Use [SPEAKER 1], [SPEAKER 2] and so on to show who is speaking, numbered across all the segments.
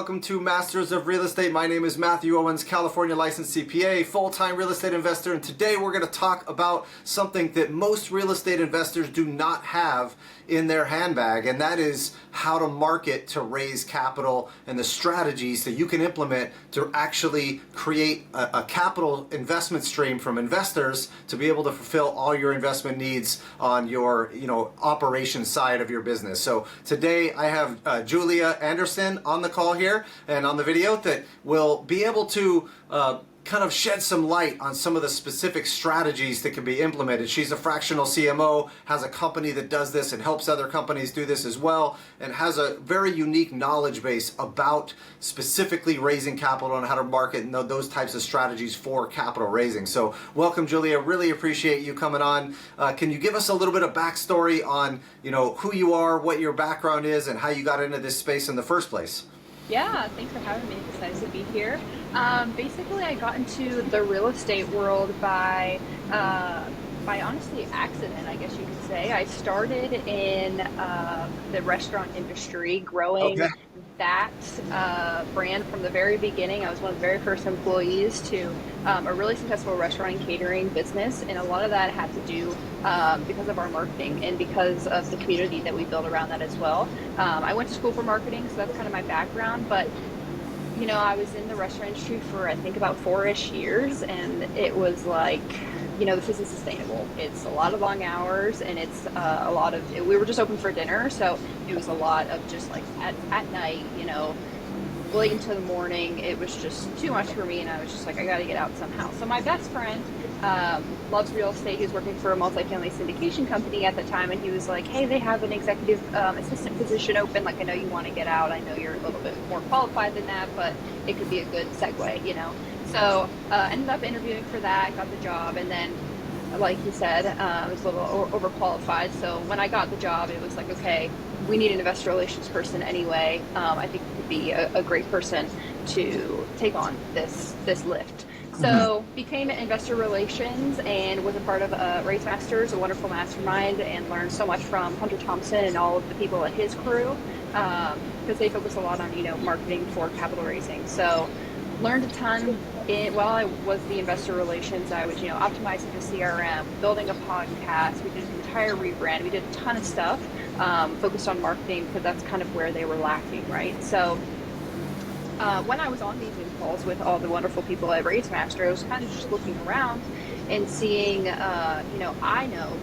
[SPEAKER 1] welcome to Masters of Real Estate. My name is Mathew Owens, California licensed CPA, full-time real estate investor, and today we're going to talk about something that most real estate investors do not have in their handbag, and that is how to market to raise capital and the strategies that you can implement to actually create a capital investment stream from investors to be able to fulfill all your investment needs on your operations side of your business. So today I have Julia Anderson on the call here and on the video that will be able to kind of shed some light on some of the specific strategies that can be implemented. She's a fractional CMO, has a company that does this and helps other companies do this as well, and has a very unique knowledge base about specifically raising capital and how to market and those types of strategies for capital raising. So welcome, Julia. Really appreciate you coming on. Can you give us a little bit of backstory on who you are, what your background is, and how you got into this space in the first place?
[SPEAKER 2] Yeah, thanks for having me. It's nice to be here. Basically, I got into the real estate world by honestly accident, I guess you could say. I started in the restaurant industry, growing that brand from the very beginning. I was one of the very first employees to a really successful restaurant and catering business, and a lot of that had to do because of our marketing and because of the community that we built around that as well. I went to school for marketing, so that's kind of my background, but I was in the restaurant industry for I think about 4-ish years, and it was like, this isn't sustainable. It's a lot of long hours, and it's a lot of, we were just open for dinner, so it was a lot of just like at night, late into the morning. It was just too much for me, and I was just like, I got to get out somehow. So my best friend loves real estate. He was working for a multifamily syndication company at the time, and he was like, hey, they have an executive assistant position open. Like, I know you want to get out. I know you're a little bit more qualified than that, but it could be a good segue, So ended up interviewing for that, got the job, and then, like you said, I was a little overqualified. So when I got the job, it was like, okay, we need an investor relations person anyway. I think it would be a great person to take on this lift. So became an investor relations and was a part of Raise Masters, a wonderful mastermind, and learned so much from Hunter Thompson and all of the people at his crew, because they focus a lot on marketing for capital raising. So learned a ton while I was the investor relations. I was optimizing the CRM, building a podcast. We did an entire rebrand. We did a ton of stuff focused on marketing, because that's kind of where they were lacking, right? So when I was on these Zoom calls with all the wonderful people at Raise Master, I was kind of just looking around and seeing, I know,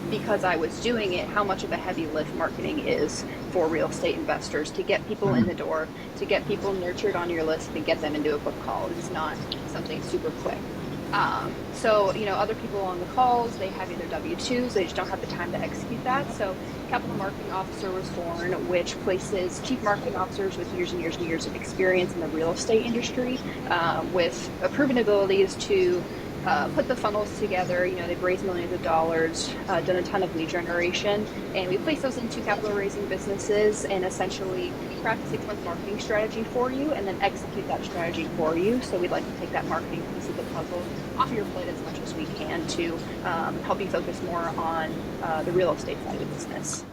[SPEAKER 2] because I was doing it, how much of a heavy lift marketing is for real estate investors to get people in the door, to get people nurtured on your list, and get them into a book call. It's not something super quick. So other people on the calls, they have either W-2s, they just don't have the time to execute that. So Capital Marketing Officer was born, which places chief marketing officers with years and years and years of experience in the real estate industry, with proven abilities to put the funnels together. They've raised millions of dollars, done a ton of lead generation, and we place those into capital raising businesses and essentially craft a 6-month marketing strategy for you and then execute that strategy for you. So we'd like to take that marketing piece of the puzzle off your plate as much as we can to help you focus more on the real estate side of the business.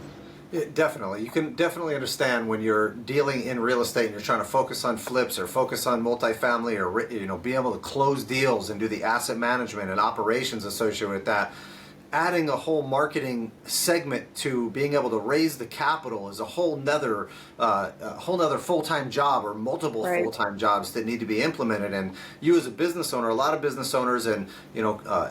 [SPEAKER 1] Yeah, definitely. You can definitely understand when you're dealing in real estate and you're trying to focus on flips or focus on multifamily or be able to close deals and do the asset management and operations associated with that. Adding a whole marketing segment to being able to raise the capital is a whole nother full-time job, or multiple full-time jobs that need to be implemented. And you as a business owner, a lot of business owners and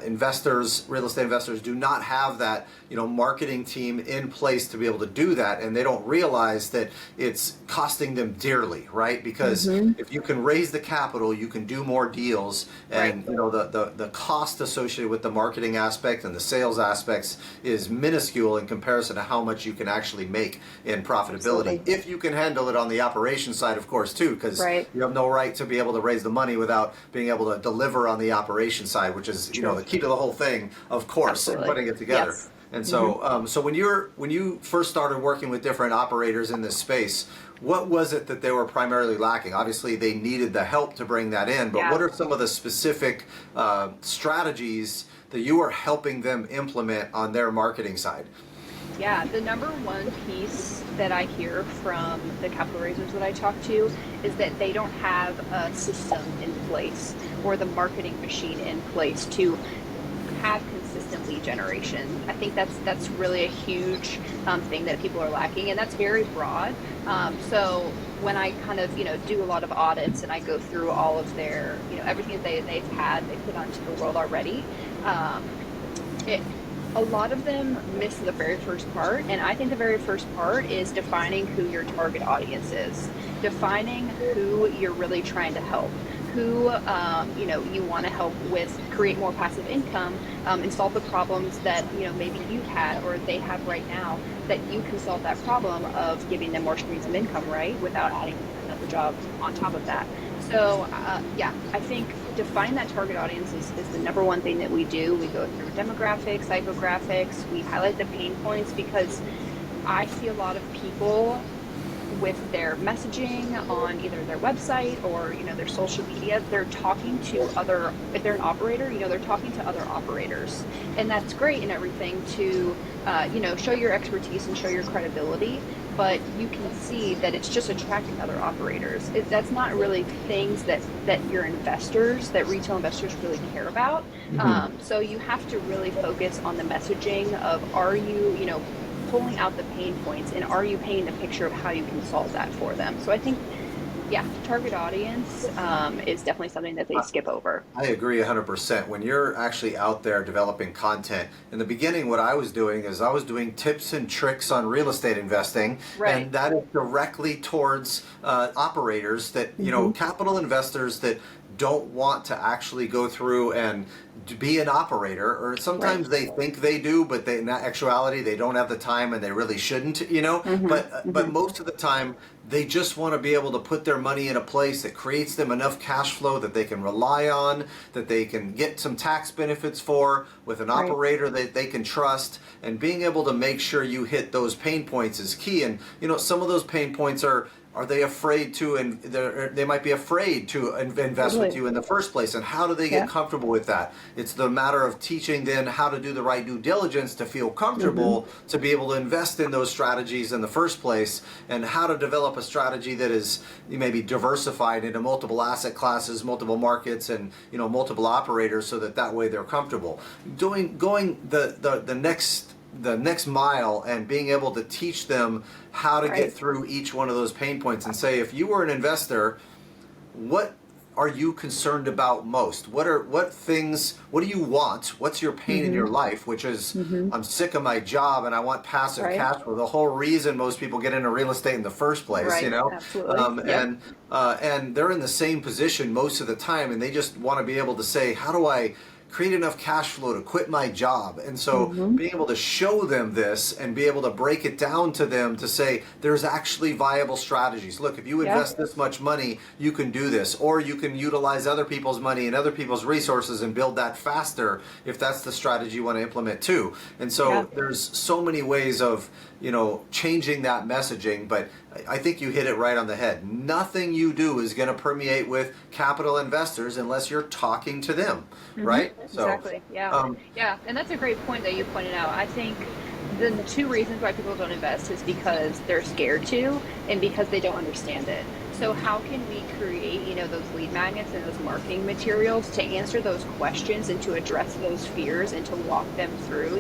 [SPEAKER 1] investors, real estate investors, do not have that marketing team in place to be able to do that, and they don't realize that it's costing them dearly, right? Because if you can raise the capital, you can do more deals, and the cost associated with the marketing aspect and the sales aspects is minuscule in comparison to how much you can actually make in profitability. If you can handle it on the operations side, of course, too, because you have no right to be able to raise the money without being able to deliver on the operations side, which is the key to the whole thing, of course, and putting it together.
[SPEAKER 2] Yes.
[SPEAKER 1] And so, so when you first started working with different operators in this space, what was it that they were primarily lacking? Obviously, they needed the help to bring that in, but what are some of the specific strategies that you are helping them implement on their marketing side?
[SPEAKER 2] Yeah, the number one piece that I hear from the capital raisers that I talk to is that they don't have a system in place or the marketing machine in place to have consistent lead generation. I think that's really a huge thing that people are lacking, and that's very broad. So when I kind of do a lot of audits and I go through all of their everything that they put onto the world already, um, it, a lot of them miss the very first part, and I think the very first part is defining who your target audience is, defining who you're really trying to help, who you want to help with create more passive income, and solve the problems that maybe you've had or they have right now, that you can solve that problem of giving them more streams of income, right, without adding another job on top of that. So yeah, I think defining that target audience is the number one thing that we do. We go through demographics, psychographics, we highlight the pain points, because I see a lot of people with their messaging on either their website or their social media, they're talking to other, if they're an operator, they're talking to other operators, and that's great and everything to show your expertise and show your credibility, but you can see that it's just attracting other operators. That's not really things that your investors, that retail investors really care about. So you have to really focus on the messaging of, are you pulling out the pain points, and are you painting a picture of how you can solve that for them? So I think, yeah, target audience is definitely something that they skip over.
[SPEAKER 1] I agree 100%. When you're actually out there developing content, in the beginning, what I was doing is I was doing tips and tricks on real estate investing,
[SPEAKER 2] Right.
[SPEAKER 1] and that is directly towards operators that, capital investors that don't want to actually go through and be an operator, or
[SPEAKER 2] Right.
[SPEAKER 1] sometimes they think they do, but in actuality they don't have the time and they really shouldn't, but most of the time they just want to be able to put their money in a place that creates them enough cash flow that they can rely on, that they can get some tax benefits for, with an
[SPEAKER 2] Right.
[SPEAKER 1] operator that they can trust. And being able to make sure you hit those pain points is key. And some of those pain points are they afraid to, and they might be afraid to invest with
[SPEAKER 2] Totally.
[SPEAKER 1] you in the first place, and how do they get
[SPEAKER 2] Yeah.
[SPEAKER 1] comfortable with that? It's the matter of teaching then how to do the right due diligence to feel comfortable to be able to invest in those strategies in the first place, and how to develop a strategy that is maybe diversified into multiple asset classes, multiple markets, and multiple operators, so that way they're comfortable going the next mile, and being able to teach them how to get
[SPEAKER 2] Right.
[SPEAKER 1] through each one of those pain points, and say, if you were an investor, what are you concerned about most? What do you want? What's your pain in your life? Which is, I'm sick of my job and I want passive
[SPEAKER 2] Right.
[SPEAKER 1] cash flow. The whole reason most people get into real estate in the first place,
[SPEAKER 2] Right. Absolutely. Yep.
[SPEAKER 1] and they're in the same position most of the time, and they just want to be able to say, how do I create enough cash flow to quit my job? And so being able to show them this and be able to break it down to them to say, there's actually viable strategies. Look, if you
[SPEAKER 2] Yeah.
[SPEAKER 1] invest this much money, you can do this, or you can utilize other people's money and other people's resources and build that faster, if that's the strategy you want to implement too. And so
[SPEAKER 2] Yeah.
[SPEAKER 1] there's so many ways of changing that messaging, but I think you hit it right on the head. Nothing you do is going to permeate with capital investors unless you're talking to them, right?
[SPEAKER 2] Exactly. Yeah. Yeah. And that's a great point that you pointed out. I think the two reasons why people don't invest is because they're scared to, and because they don't understand it. So how can we create, those lead magnets and those marketing materials to answer those questions and to address those fears and to walk them through,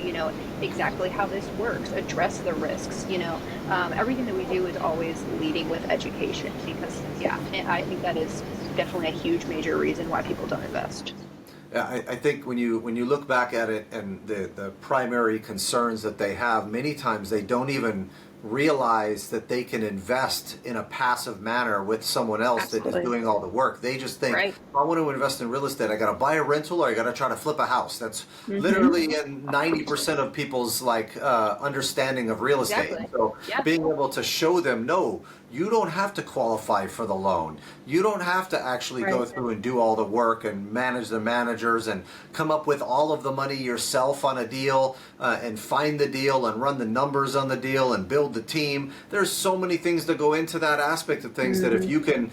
[SPEAKER 2] exactly how this works, address the risks, everything that we do is always leading with education, because, yeah, and I think that is definitely a huge major reason why people don't invest.
[SPEAKER 1] Yeah, I think when you look back at it, and the primary concerns that they have, many times they don't even realize that they can invest in a passive manner with someone else that is
[SPEAKER 2] Absolutely.
[SPEAKER 1] doing all the work. They just think,
[SPEAKER 2] Right.
[SPEAKER 1] if I want to invest in real estate, I got to buy a rental or I got to try to flip a house. That's
[SPEAKER 2] Mm-hmm.
[SPEAKER 1] literally in 90% of people's understanding of real estate.
[SPEAKER 2] Exactly.
[SPEAKER 1] So
[SPEAKER 2] Yeah.
[SPEAKER 1] being able to show them, no, you don't have to qualify for the loan. You don't have to actually go through and do all the work and manage the managers and come up with all of the money yourself on a deal and find the deal and run the numbers on the deal and build the team. There's so many things that go into that aspect of things that if you can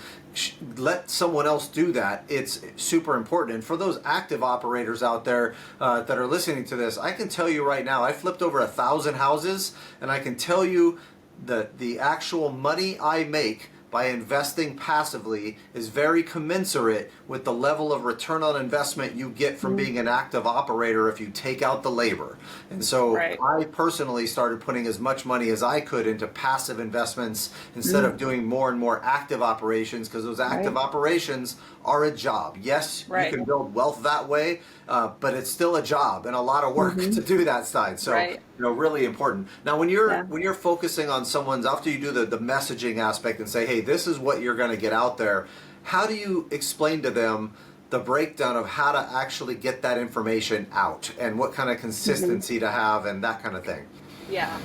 [SPEAKER 1] let someone else do that, it's super important. And for those active operators out there that are listening to this, I can tell you right now, I flipped over 1,000 houses, and I can tell you that the actual money I make by investing passively is very commensurate with the level of return on investment you get from being an active operator if you take out the labor. And so I personally started putting as much money as I could into passive investments instead of doing more and more active operations, because those active operations are a job. Yes, you can build wealth that way, but it's still a job and a lot of work to do that side. So, you know, really important. Now, when you're focusing on someone's, after you do the messaging aspect and say, hey, this is what you're going to get out there, how do you explain to them the breakdown of how to actually get that information out and what kind of consistency to have and that kind of thing?
[SPEAKER 2] Yeah.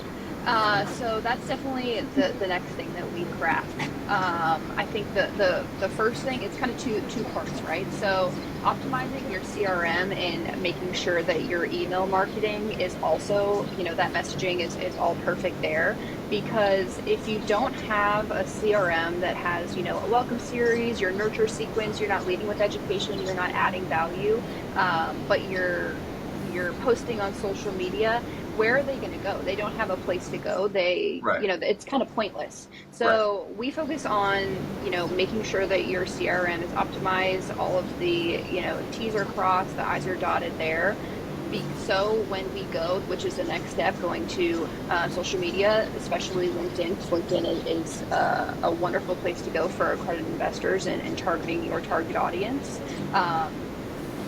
[SPEAKER 2] So that's definitely the next thing that we craft. I think the first thing, it's kind of two parts, right? So optimizing your CRM and making sure that your email marketing is also, you know, that messaging is all perfect there. Because if you don't have a CRM that has, you know, a welcome series, your nurture sequence, you're not leading with education, you're not adding value, but you're posting on social media, where are they going to go? They don't have a place to go. They, you know, it's kind of pointless. So we focus on, you know, making sure that your CRM is optimized, all of the, you know, T's are crossed, the I's are dotted there. So when we go, which is the next step, going to social media, especially LinkedIn, because LinkedIn is a wonderful place to go for accredited investors and targeting your target audience.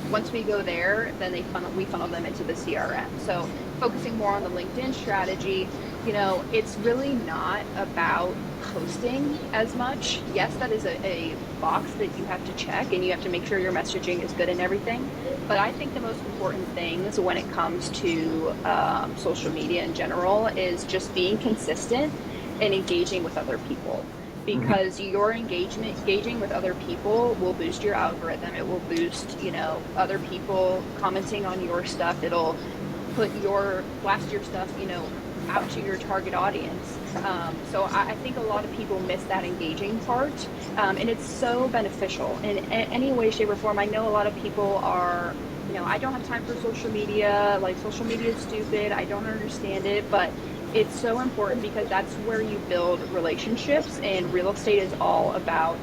[SPEAKER 2] Once we go there, then we funnel them into the CRM. So focusing more on the LinkedIn strategy, you know, it's really not about posting as much. Yes, that is a box that you have to check, and you have to make sure your messaging is good and everything. But I think the most important things when it comes to social media in general is just being consistent and engaging with other people. Because your engaging with other people will boost your algorithm. It will boost, you know, other people commenting on your stuff. It'll blast your stuff, you know, out to your target audience. So I think a lot of people miss that engaging part, and it's so beneficial in any way, shape, or form. I know a lot of people are, you know, I don't have time for social media. Like, social media is stupid. I don't understand it, but it's so important because that's where you build relationships, and real estate is all about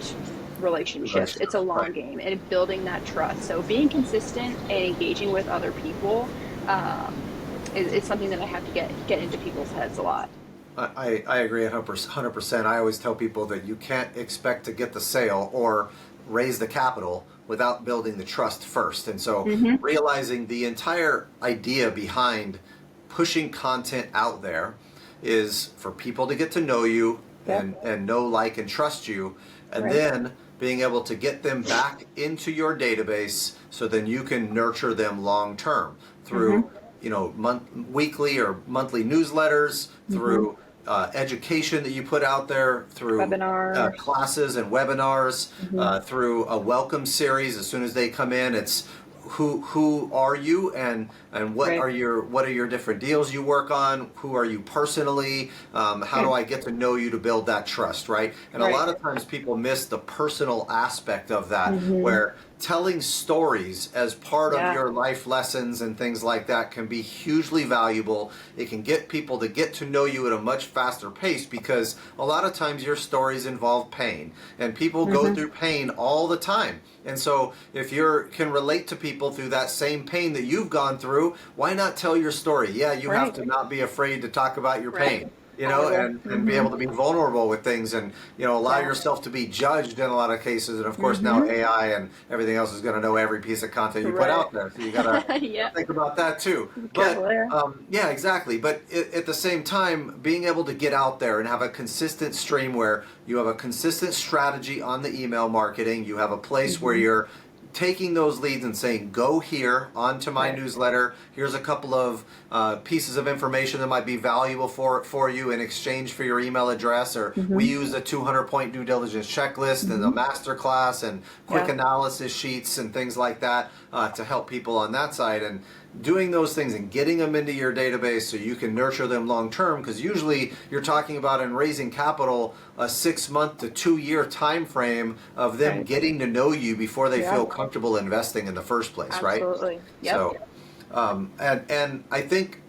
[SPEAKER 2] relationships. It's a long game and building that trust. So being consistent and engaging with other people is something that I have to get into people's heads a lot.
[SPEAKER 1] I agree 100%. I always tell people that you can't expect to get the sale or raise the capital without building the trust first. And so realizing the entire idea behind pushing content out there is for people to get to know you and know, like, and trust you, and then being able to get them back into your database so then you can nurture them long term through you know, weekly or monthly newsletters, through education that you put out there, through classes and webinars, through a welcome series. As soon as they come in, it's who are you and what are your different deals you work on? Who are you personally? How do I get to know you to build that trust, right? And a lot of times people miss the personal aspect of that, where telling stories as part of your life lessons and things like that can be hugely valuable. It can get people to get to know you at a much faster pace, because a lot of times your stories involve pain, and people go through pain all the time. And so if you can relate to people through that same pain that you've gone through, why not tell your story? Yeah, you have to not be afraid to talk about your pain. You know, and be able to be vulnerable with things, and, you know, allow yourself to be judged in a lot of cases. And of course now AI and everything else is going to know every piece of content you put out there. So you got to think about that too. But yeah, exactly. But at the same time, being able to get out there and have a consistent stream where you have a consistent strategy on the email marketing, you have a place where you're taking those leads and saying, go here onto my newsletter. Here's a couple of pieces of information that might be valuable for you in exchange for your email address. Or we use a 200-point due diligence checklist and a masterclass and quick analysis sheets and things like that to help people on that side. And doing those things and getting them into your database so you can nurture them long term, because usually you're talking about in raising capital a 6-month to 2-year time frame of them getting to know you before they feel comfortable investing in the first place, right?
[SPEAKER 2] Absolutely. Yep.
[SPEAKER 1] So, and I think,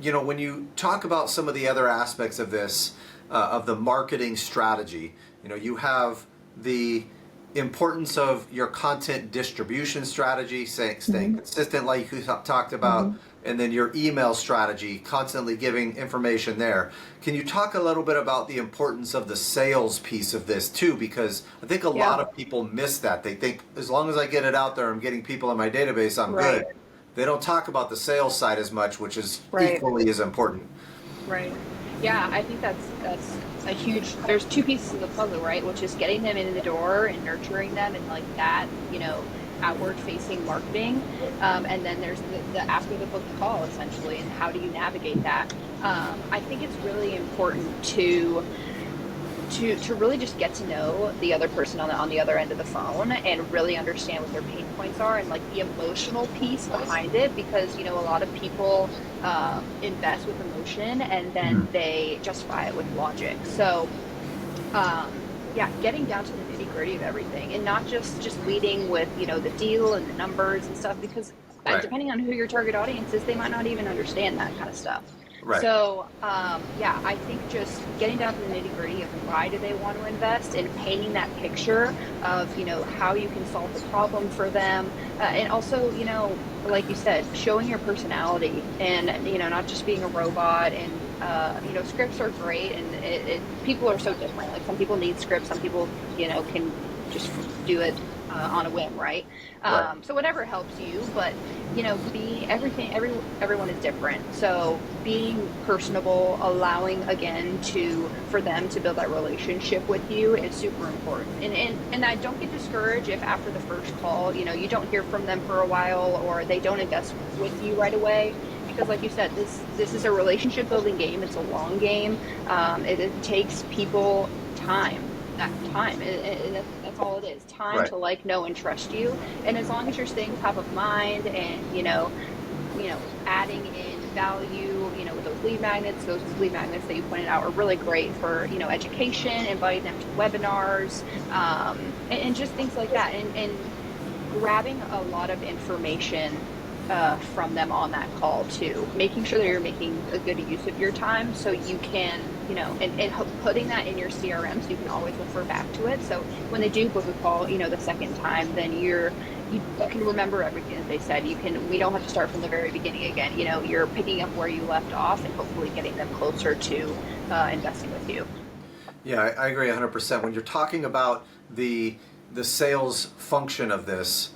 [SPEAKER 1] when you talk about some of the other aspects of this, of the marketing strategy, you have the importance of your content distribution strategy, staying consistent like you talked about, and then your email strategy, constantly giving information there. Can you talk a little bit about the importance of the sales piece of this too? Because I think a lot of people miss that. They think as long as I get it out there, I'm getting people in my database, I'm good. They don't talk about the sales side as much, which is equally as important.
[SPEAKER 2] Right. Yeah, I think that's a huge, there's two pieces of the puzzle, right? Which is getting them in the door and nurturing them and like that, outward facing marketing. And then there's the after the book call essentially, and how do you navigate that? I think it's really important to really just get to know the other person on the other end of the phone and really understand what their pain points are and like the emotional piece behind it, because a lot of people invest with emotion and then they justify it with logic. So getting down to the nitty gritty of everything and not just leading with the deal and the numbers and stuff, because depending on who your target audience is, they might not even understand that kind of stuff.
[SPEAKER 1] Right.
[SPEAKER 2] So, I think just getting down to the nitty gritty of why do they want to invest and painting that picture of, how you can solve the problem for them. And also, like you said, showing your personality and, not just being a robot. And, scripts are great, and people are so different. Like some people need scripts, some people, can just do it on a whim, right? So whatever helps you, but everyone is different. So being personable, allowing again for them to build that relationship with you is super important. And I don't get discouraged if after the first call, you don't hear from them for a while or they don't invest with you right away. Because like you said, this is a relationship building game. It's a long game. It takes people time. That's all it is. Time to like, know, and trust you. And as long as you're staying top of mind and adding in value, with those lead magnets that you pointed out are really great for education, inviting them to webinars, and just things like that, and grabbing a lot of information from them on that call too, making sure that you're making a good use of your time so you can, and putting that in your CRM so you can always refer back to it. So when they do book a call, the second time, then you can remember everything that they said. We don't have to start from the very beginning again. You're picking up where you left off and hopefully getting them closer to investing with you.
[SPEAKER 1] Yeah, I agree 100%. When you're talking about the sales function of this,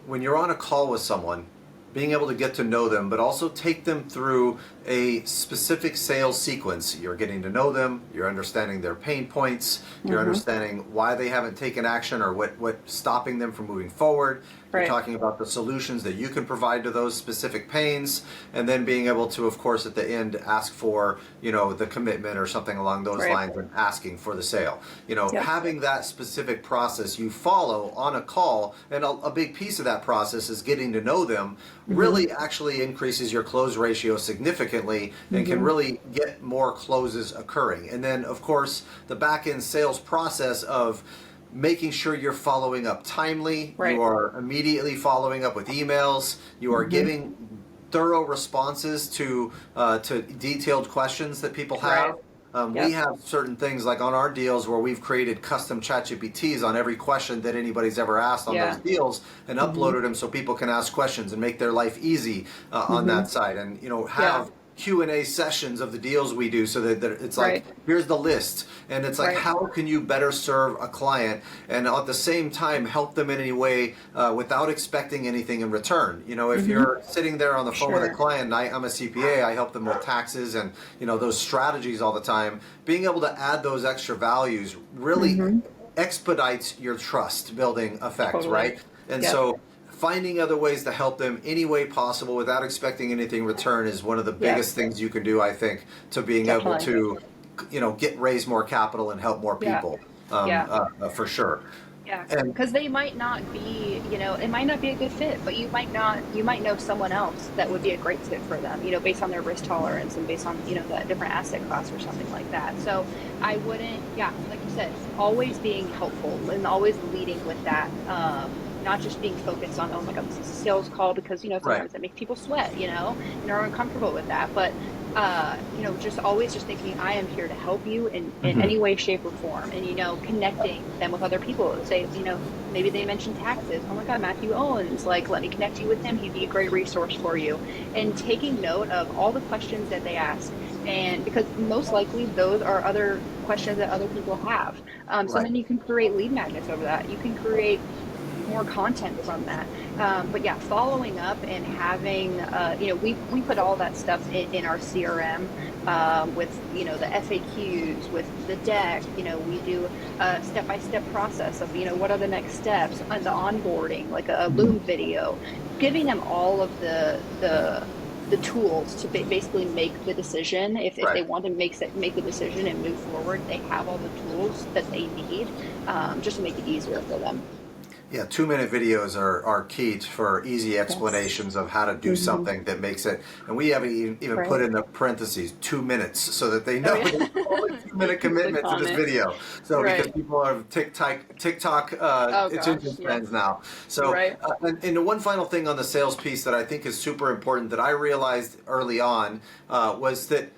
[SPEAKER 1] when you're on a call with someone, being able to get to know them, but also take them through a specific sales sequence. You're getting to know them, you're understanding their pain points, you're understanding why they haven't taken action or what's stopping them from moving forward. You're talking about the solutions that you can provide to those specific pains, and then being able to, of course, at the end ask for, the commitment or something along those lines and asking for the sale. Having that specific process you follow on a call, and a big piece of that process is getting to know them, really actually increases your close ratio significantly and can really get more closes occurring. And then, of course, the back-end sales process of making sure you're following up timely, you are immediately following up with emails, you are giving thorough responses to detailed questions that people have. We have certain things like on our deals where we've created custom ChatGPTs on every question that anybody's ever asked on those deals and uploaded them so people can ask questions and make their life easy on that side, and have Q&A sessions of the deals we do so that it's like, here's the list, and it's like, how can you better serve a client and at the same time help them in any way without expecting anything in return. If you're sitting there on the phone with a client, and I'm a CPA, I help them with taxes and those strategies all the time, being able to add those extra values really expedites your trust building effect, right? And so finding other ways to help them any way possible without expecting anything in return is one of the biggest things you can do, I think, to being able to, raise more capital and help more people, for sure.
[SPEAKER 2] Yeah,
[SPEAKER 1] And
[SPEAKER 2] because they might not be, it might not be a good fit, but you might know someone else that would be a great fit for them, based on their risk tolerance and based on, the different asset class or something like that. So I wouldn't, like you said, always being helpful and always leading with that. Not just being focused on, oh my God, this is a sales call, because, sometimes that makes people sweat, and are uncomfortable with that. But just always just thinking, I am here to help you in any way, shape, or form. And, connecting them with other people. Say, maybe they mention taxes. Oh my God, Mathew Owens, like, let me connect you with him. He'd be a great resource for you. And taking note of all the questions that they ask. And because most likely those are other questions that other people have. So then you can create lead magnets over that. You can create more content from that. But yeah, following up and having, we put all that stuff in our CRM, with, the FAQs, with the deck, we do a step-by-step process of, what are the next steps, and the onboarding, like a Loom video, giving them all of the tools to basically make the decision. If they want to make the decision and move forward, they have all the tools that they need, just to make it easier for them.
[SPEAKER 1] Yeah, 2-minute videos are key for easy explanations of how to do something that makes it. And we haven't even put in the parentheses 2 minutes so that they know it's only 2-minute commitment to this video. So because people are TikTok attention spans now. So and the one final thing on the sales piece that I think is super important that I realized early on was that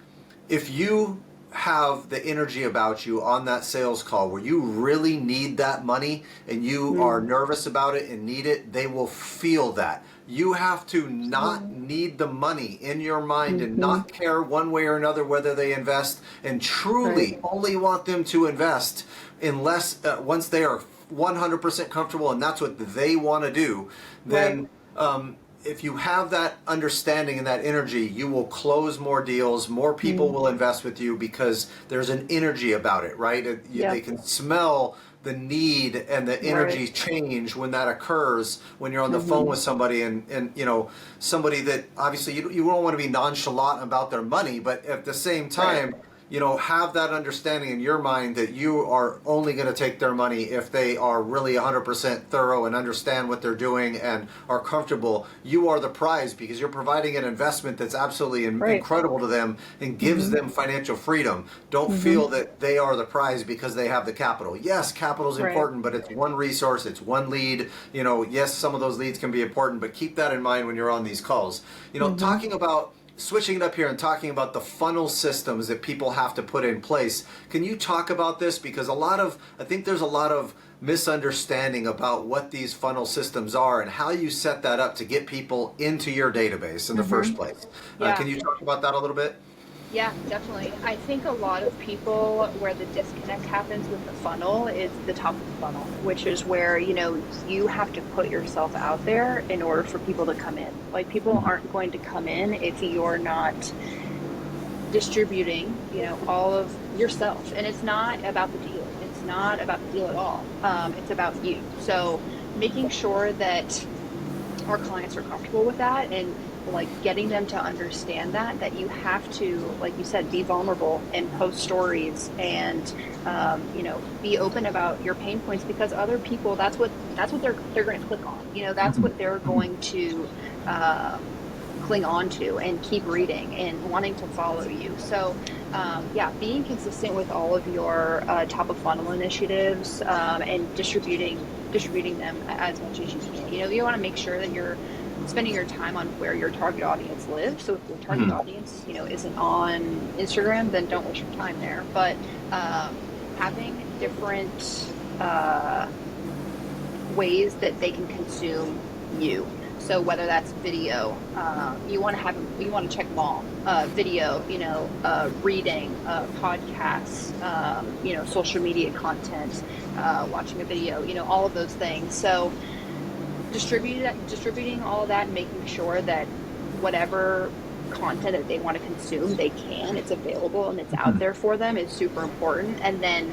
[SPEAKER 1] if you have the energy about you on that sales call where you really need that money and you are nervous about it and need it, they will feel that. You have to not need the money in your mind and not care one way or another whether they invest, and truly only want them to invest unless once they are 100% comfortable and that's what they want to do, then if you have that understanding and that energy, you will close more deals, more people will invest with you because there's an energy about it, right? They can smell the need and the energy change when that occurs, when you're on the phone with somebody and somebody that obviously you don't want to be nonchalant about their money, but at the same time, have that understanding in your mind that you are only going to take their money if they are really 100% thorough and understand what they're doing and are comfortable. You are the prize because you're providing an investment that's absolutely incredible to them and gives them financial freedom. Don't feel that they are the prize because they have the capital. Yes, capital is important, but it's one resource, it's one lead. Yes, some of those leads can be important, but keep that in mind when you're on these calls. Talking about switching it up here and talking about the funnel systems that people have to put in place. Can you talk about this? Because I think there's a lot of misunderstanding about what these funnel systems are and how you set that up to get people into your database in the first place. Can you talk about that a little bit?
[SPEAKER 2] Yeah, definitely. I think a lot of people, where the disconnect happens with the funnel is the top of the funnel, which is where, you have to put yourself out there in order for people to come in. Like, people aren't going to come in if you're not distributing, all of yourself. And it's not about the deal. It's not about the deal at all. It's about you. So making sure that our clients are comfortable with that, and like getting them to understand that you have to, like you said, be vulnerable and post stories and be open about your pain points, because other people, that's what they're going to click on. That's what they're going to cling on to and keep reading and wanting to follow you. So being consistent with all of your top of funnel initiatives, and distributing them as much as you can. You want to make sure that you're spending your time on where your target audience lives. So if your target audience, isn't on Instagram, then don't waste your time there. But having different ways that they can consume you. So whether that's video, you want to check them all. Video, reading, podcasts, social media content, watching a video, all of those things. So distributing all of that and making sure that whatever content that they want to consume, it's available and it's out there for them is super important. And then,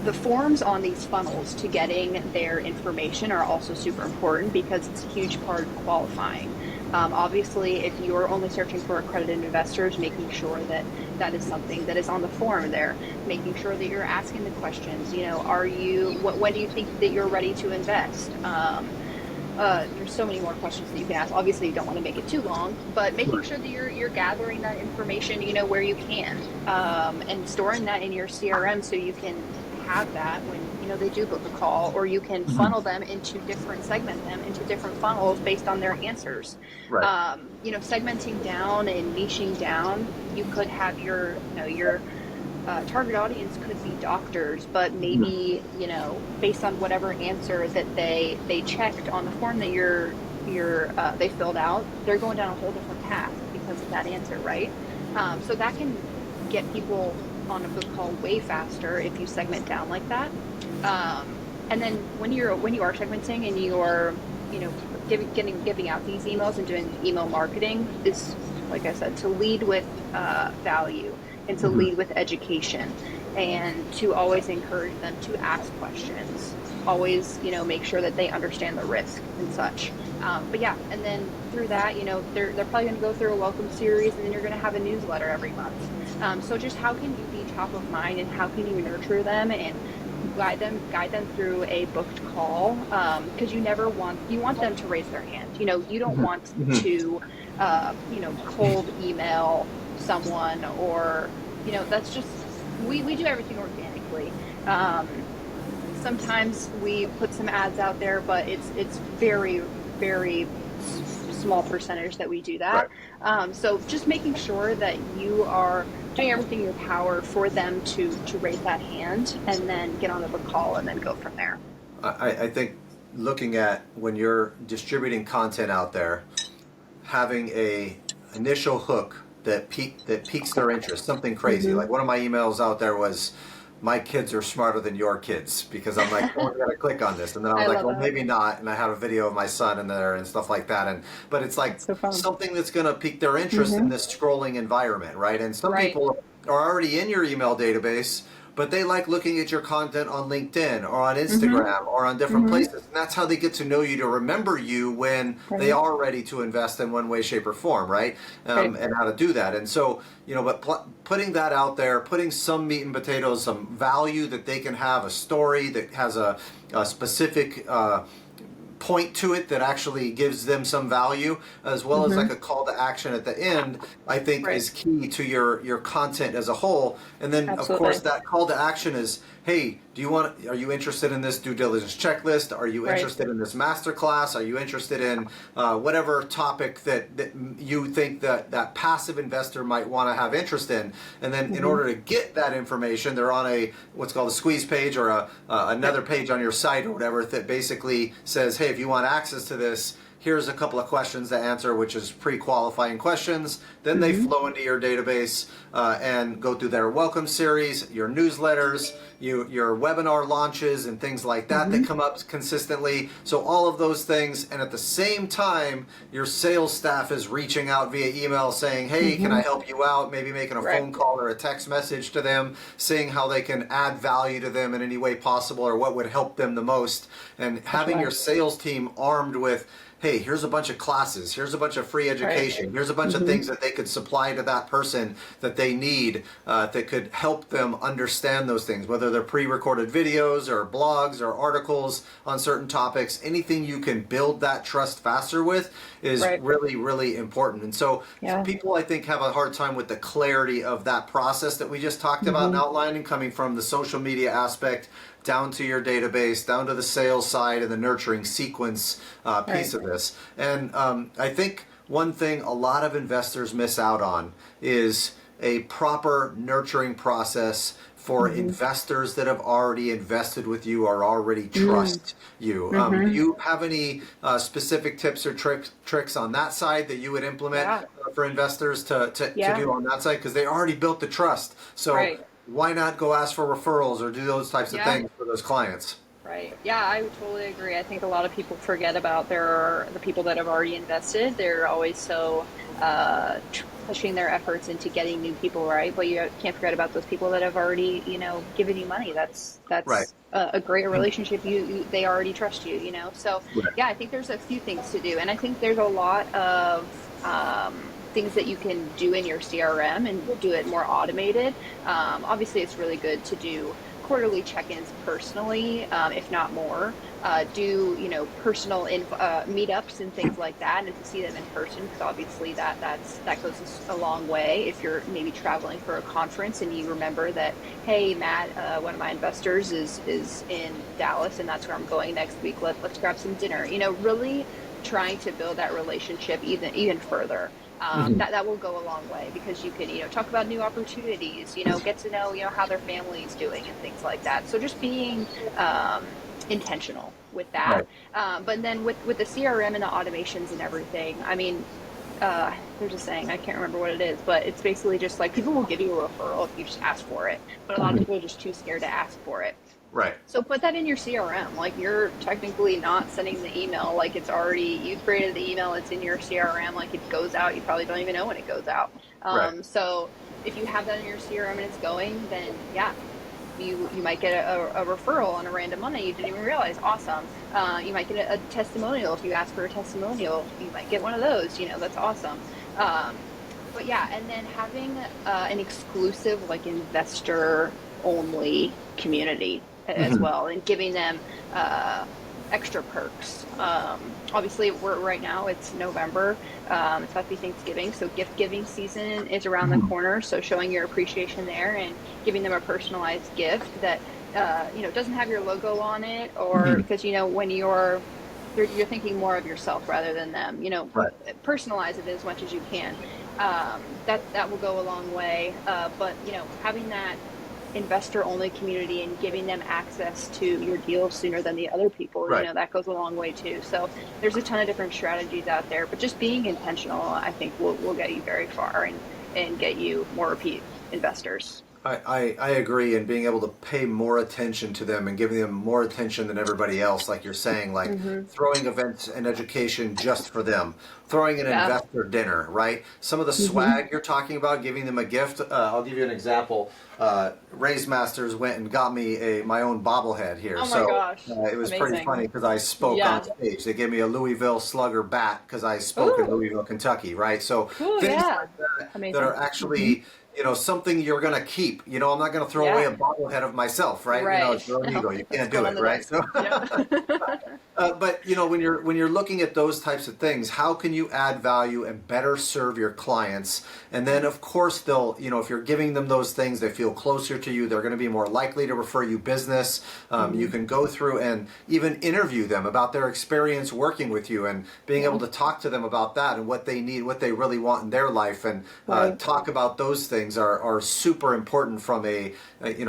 [SPEAKER 2] the forms on these funnels to getting their information are also super important because it's a huge part of qualifying. Obviously, if you're only searching for accredited investors, making sure that that is something that is on the form there, making sure that you're asking the questions, when do you think that you're ready to invest? There's so many more questions that you can ask. Obviously, you don't want to make it too long, but making sure that you're gathering that information, where you can, and storing that in your CRM so you can have that when they do book a call, or you can funnel them segment them into different funnels based on their answers.
[SPEAKER 1] Right.
[SPEAKER 2] Segmenting down and niching down. You could have your target audience could be doctors, but maybe based on whatever answer that they checked on the form that they filled out, they're going down a whole different path because of that answer, right? So that can get people on a book call way faster if you segment down like that. And then when you are segmenting and you're giving out these emails and doing email marketing, is, like I said, to lead with value and to lead with education, and to always encourage them to ask questions. Always, make sure that they understand the risk and such. But yeah, and then through that, they're probably going to go through a welcome series, and then you're going to have a newsletter every month. So just how can you be top of mind, and how can you nurture them and guide them through a booked call? Because you want them to raise their hand. You don't want to cold email someone, or that's just, we do everything organically. Sometimes we put some ads out there, but it's very, very small percentage that we do that. Right. So just making sure that you are doing everything in your power for them to raise that hand, and then get on the book call, and then go from there.
[SPEAKER 1] I think looking at when you're distributing content out there, having a initial hook that piques their interest, something crazy. Like one of my emails out there was, "My kids are smarter than your kids," because I'm like, "Oh, I gotta click on this," and then I was like, "Well, maybe not," and I have a video of my son in there and stuff like that. But it's like something that's gonna pique their interest in this scrolling environment, right? And some people are already in your email database, but they like looking at your content on LinkedIn or on Instagram or on different places. And that's how they get to know you, to remember you when they are ready to invest in one way, shape, or form, right? And how to do that. And so, but putting that out there, putting some meat and potatoes, some value that they can have, a story that has a specific point to it that actually gives them some value, as well as like a call to action at the end, I think is key to your content as a whole. And then of course that call to action is, hey, are you interested in this due diligence checklist? Are you interested in this masterclass? Are you interested in whatever topic that you think that passive investor might want to have interest in? And then in order to get that information, they're on what's called a squeeze page, or another page on your site or whatever, that basically says, hey, if you want access to this, here's a couple of questions to answer, which is pre-qualifying questions. Then they flow into your database and go through their welcome series, your newsletters, your webinar launches, and things like that that come up consistently. So all of those things, and at the same time, your sales staff is reaching out via email saying, hey, can I help you out? Maybe making a phone call or a text message to them, seeing how they can add value to them in any way possible, or what would help them the most. And having your sales team armed with, hey, here's a bunch of classes, here's a bunch of free education, here's a bunch of things that they could supply to that person that they need, that could help them understand those things, whether they're pre-recorded videos or blogs or articles on certain topics. Anything you can build that trust faster with is really, really important. And so people, I think, have a hard time with the clarity of that process that we just talked about and outlining, coming from the social media aspect down to your database, down to the sales side and the nurturing sequence piece of this. And I think one thing a lot of investors miss out on is a proper nurturing process for investors that have already invested with you or already trust you. Do you have any specific tips or tricks on that side that you would implement for investors to do on that side? Because they already built the trust. So why not go ask for referrals or do those types of things for those clients?
[SPEAKER 2] Right. Yeah, I would totally agree. I think a lot of people forget about the people that have already invested. They're always so pushing their efforts into getting new people, right? But you can't forget about those people that have already, given you money.
[SPEAKER 1] Right.
[SPEAKER 2] That's a great relationship. They already trust you, So
[SPEAKER 1] Right.
[SPEAKER 2] yeah, I think there's a few things to do, and I think there's a lot of things that you can do in your CRM and do it more automated. Obviously, it's really good to do quarterly check-ins personally, if not more. Do personal meetups and things like that, and to see them in person, because obviously that goes a long way. If you're maybe traveling for a conference and you remember that, hey, Matt, one of my investors is in Dallas, and that's where I'm going next week. Let's grab some dinner. Really trying to build that relationship even further.
[SPEAKER 1] Mhm.
[SPEAKER 2] That will go a long way, because you can talk about new opportunities, get to know how their family's doing and things like that. So just being intentional with that.
[SPEAKER 1] Right.
[SPEAKER 2] But then with the CRM and the automations and everything, I mean, there's a saying, I can't remember what it is, but it's basically just like, people will give you a referral if you just ask for it, but a lot of
[SPEAKER 1] Mhm.
[SPEAKER 2] people are just too scared to ask for it.
[SPEAKER 1] Right.
[SPEAKER 2] So put that in your CRM. Like, you're technically not sending the email. Like, it's already, you've created the email. It's in your CRM. Like, it goes out. You probably don't even know when it goes out.
[SPEAKER 1] Right.
[SPEAKER 2] So if you have that in your CRM and it's going, then yeah, you might get a referral on a random Monday you didn't even realize. Awesome. You might get a testimonial. If you ask for a testimonial, you might get one of those. That's awesome. But yeah, and then having an exclusive, like, investor only community as
[SPEAKER 1] Mhm.
[SPEAKER 2] well, and giving them extra perks. Obviously, we're right now, it's November. It's about to be Thanksgiving, so gift giving season is around the
[SPEAKER 1] Mhm.
[SPEAKER 2] corner. So showing your appreciation there and giving them a personalized gift that doesn't have your logo on it, or
[SPEAKER 1] Mhm.
[SPEAKER 2] because when you're thinking more of yourself rather than them.
[SPEAKER 1] Right.
[SPEAKER 2] Personalize it as much as you can. That will go a long way. But having that investor only community and giving them access to your deals sooner than the other people,
[SPEAKER 1] Right.
[SPEAKER 2] that goes a long way too. So there's a ton of different strategies out there, but just being intentional, I think, will get you very far, and get you more repeat investors.
[SPEAKER 1] I agree, and being able to pay more attention to them and giving them more attention than everybody else, like you're saying, like
[SPEAKER 2] Mm-hmm.
[SPEAKER 1] throwing events and education just for them, throwing an
[SPEAKER 2] Yeah.
[SPEAKER 1] investor dinner, right? Some of the
[SPEAKER 2] Mm-hmm.
[SPEAKER 1] swag you're talking about, giving them a gift. I'll give you an example. Raise Masters went and got me my own bobblehead here,
[SPEAKER 2] Oh my
[SPEAKER 1] so
[SPEAKER 2] gosh.
[SPEAKER 1] it was pretty
[SPEAKER 2] Amazing.
[SPEAKER 1] funny because I spoke on
[SPEAKER 2] Yeah.
[SPEAKER 1] stage. They gave me a Louisville Slugger bat because I spoke in
[SPEAKER 2] Ooh.
[SPEAKER 1] Louisville, Kentucky, right? So
[SPEAKER 2] Ooh,
[SPEAKER 1] things
[SPEAKER 2] yeah.
[SPEAKER 1] like that
[SPEAKER 2] Amazing.
[SPEAKER 1] are
[SPEAKER 2] Mm-hmm.
[SPEAKER 1] actually something you're going to keep. I'm not going to throw away
[SPEAKER 2] Yeah.
[SPEAKER 1] a bobblehead of myself, right?
[SPEAKER 2] Right.
[SPEAKER 1] It's your own
[SPEAKER 2] No,
[SPEAKER 1] ego. You
[SPEAKER 2] that's
[SPEAKER 1] can't
[SPEAKER 2] going
[SPEAKER 1] do
[SPEAKER 2] on
[SPEAKER 1] it,
[SPEAKER 2] the
[SPEAKER 1] right?
[SPEAKER 2] desk.
[SPEAKER 1] So,
[SPEAKER 2] Yep.
[SPEAKER 1] but when you're looking at those types of things, how can you add value and better serve your clients? And then, of course, they'll, if you're giving them those things, they feel closer to you. They're going to be more likely to refer you business. You
[SPEAKER 2] Mm-hmm.
[SPEAKER 1] can go through and even interview them about their experience working with you, and being
[SPEAKER 2] Yeah.
[SPEAKER 1] able to talk to them about that and what they need, what they really want in their life, and
[SPEAKER 2] Right.
[SPEAKER 1] talk about those things are super important from a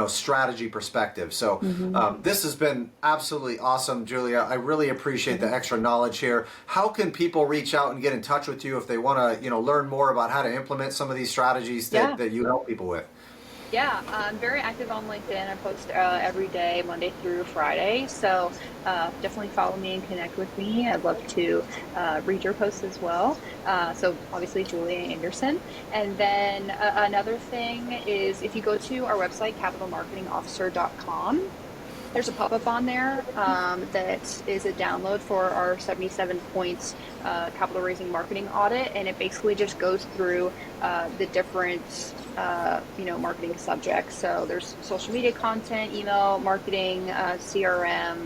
[SPEAKER 1] strategy perspective. So
[SPEAKER 2] Mm-hmm.
[SPEAKER 1] this has been absolutely awesome, Julia. I really appreciate
[SPEAKER 2] Yeah.
[SPEAKER 1] the extra knowledge here. How can people reach out and get in touch with you if they want to learn more about how to implement some of these strategies that,
[SPEAKER 2] Yeah.
[SPEAKER 1] that you help people with?
[SPEAKER 2] Yeah, I'm very active on LinkedIn. I post every day, Monday through Friday. So definitely follow me and connect with me. I'd love to read your posts as well. So obviously, Julia Anderson. And then another thing is, if you go to our website, capitalmarketingofficer.com, there's a pop-up on there that is a download for our 77 points capital raising marketing audit, and it basically just goes through the different marketing subjects. So there's social media content, email marketing, CRM,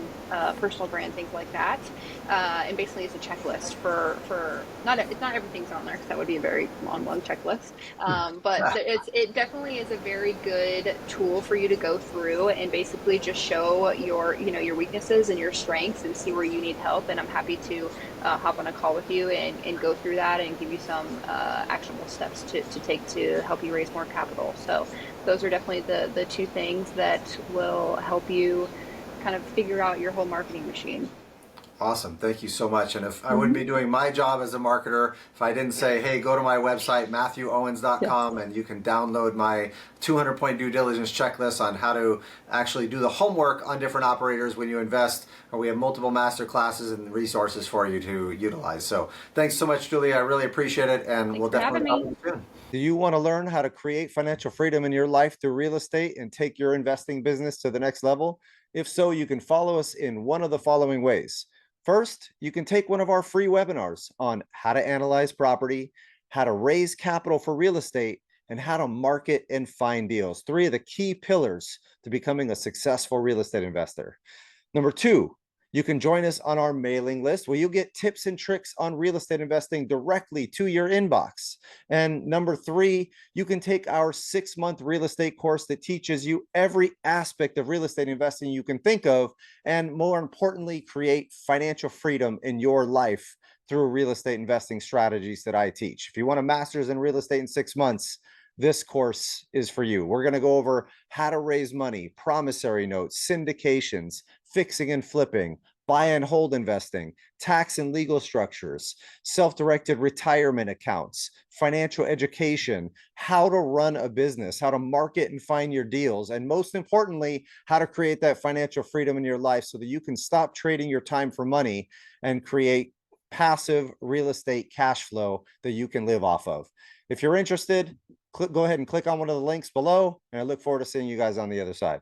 [SPEAKER 2] personal brand, things like that. And basically, it's a checklist for not it's not everything's on there, because that would be a very long checklist. But it definitely is a very good tool for you to go through and basically just show your weaknesses and your strengths, and see where you need help. And I'm happy to hop on a call with you and go through that and give you some actionable steps to take to help you raise more capital. So those are definitely the two things that will help you kind of figure out your whole marketing machine.
[SPEAKER 1] Awesome. Thank you so much. And if I wouldn't
[SPEAKER 2] Mm-hmm.
[SPEAKER 1] be doing my job as a marketer if I didn't say, hey, go to my website,
[SPEAKER 2] Yes.
[SPEAKER 1] MathewOwens.com, and you can download my 200-point due diligence checklist on how to actually do the homework on different operators when you invest. Or we have multiple master classes and resources for you to utilize. So thanks so much, Julia. I really appreciate it. And
[SPEAKER 2] Thanks
[SPEAKER 1] we'll
[SPEAKER 2] for having
[SPEAKER 1] definitely talk
[SPEAKER 2] me.
[SPEAKER 1] to you soon. Do you want to learn how to create financial freedom in your life through real estate and take your investing business to the next level? If so, you can follow us in one of the following ways. First, you can take one of our free webinars on how to analyze property, how to raise capital for real estate, and how to market and find deals. Three of the key pillars to becoming a successful real estate investor. Number two, you can join us on our mailing list where you'll get tips and tricks on real estate investing directly to your inbox. And number three, you can take our 6-month real estate course that teaches you every aspect of real estate investing you can think of, and more importantly, create financial freedom in your life through real estate investing strategies that I teach. If you want a master's in real estate in 6 months, this course is for you. We're going to go over how to raise money, promissory notes, syndications, fixing and flipping, buy and hold investing, tax and legal structures, self-directed retirement accounts, financial education, how to run a business, how to market and find your deals, and most importantly, how to create that financial freedom in your life so that you can stop trading your time for money and create passive real estate cash flow that you can live off of. If you're interested, go ahead and click on one of the links below, and I look forward to seeing you guys on the other side.